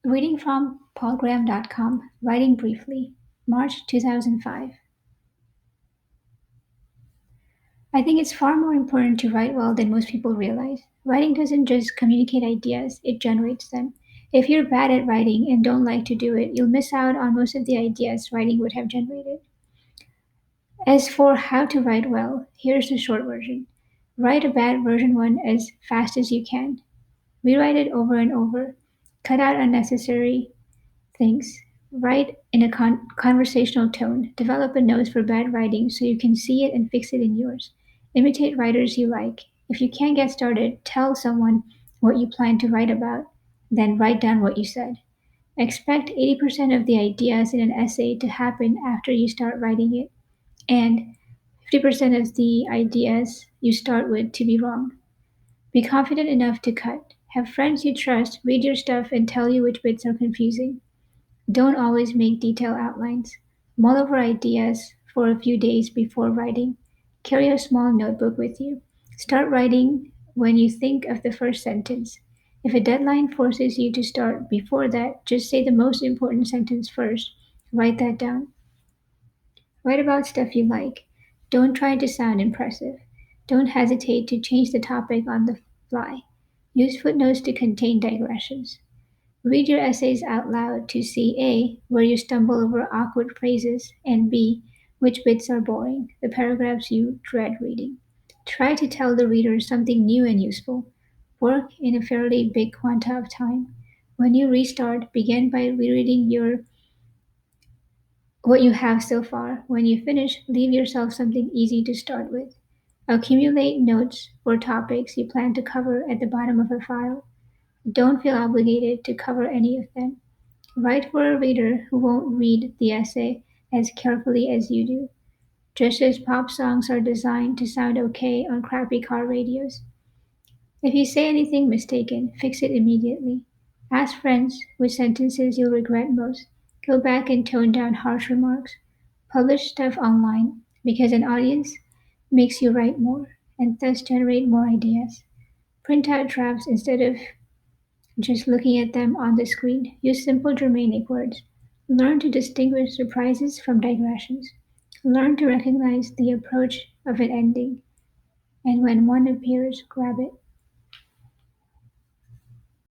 Reading from paulgraham.com, Writing Briefly, March 2005. I think it's far more important to write well than most people realize. Writing doesn't just communicate ideas, it generates them. If you're bad at writing and don't like to do it, you'll miss out on most of the ideas writing would have generated. As for how to write well, here's the short version. Write a bad version 1 as fast as you can. Rewrite it over and over. Cut out unnecessary things. Write in a conversational tone. Develop a nose for bad writing so you can see it and fix it in yours. Imitate writers you like. If you can't get started, tell someone what you plan to write about, then write down what you said. Expect 80% of the ideas in an essay to happen after you start writing it, and 50% of the ideas you start with to be wrong. Be confident enough to cut. Have friends you trust read your stuff and tell you which bits are confusing. Don't always make detailed outlines. Mull over ideas for a few days before writing. Carry a small notebook with you. Start writing when you think of the first sentence. If a deadline forces you to start before that, just say the most important sentence first. Write that down. Write about stuff you like. Don't try to sound impressive. Don't hesitate to change the topic on the fly. Use footnotes to contain digressions. Read your essays out loud to see A, where you stumble over awkward phrases, and B, which bits are boring, the paragraphs you dread reading. Try to tell the reader something new and useful. Work in a fairly big quanta of time. When you restart, begin by rereading what you have so far. When you finish, leave yourself something easy to start with. Accumulate notes for topics you plan to cover at the bottom of a file. Don't feel obligated to cover any of them. Write for a reader who won't read the essay as carefully as you do, just as pop songs are designed to sound okay on crappy car radios. If you say anything mistaken, fix it immediately. Ask friends which sentences you'll regret most. Go back and tone down harsh remarks. Publish stuff online because an audience makes you write more and thus generate more ideas. Print out drafts instead of just looking at them on the screen. Use simple Germanic words. Learn to distinguish surprises from digressions. Learn to recognize the approach of an ending, and when one appears, grab it.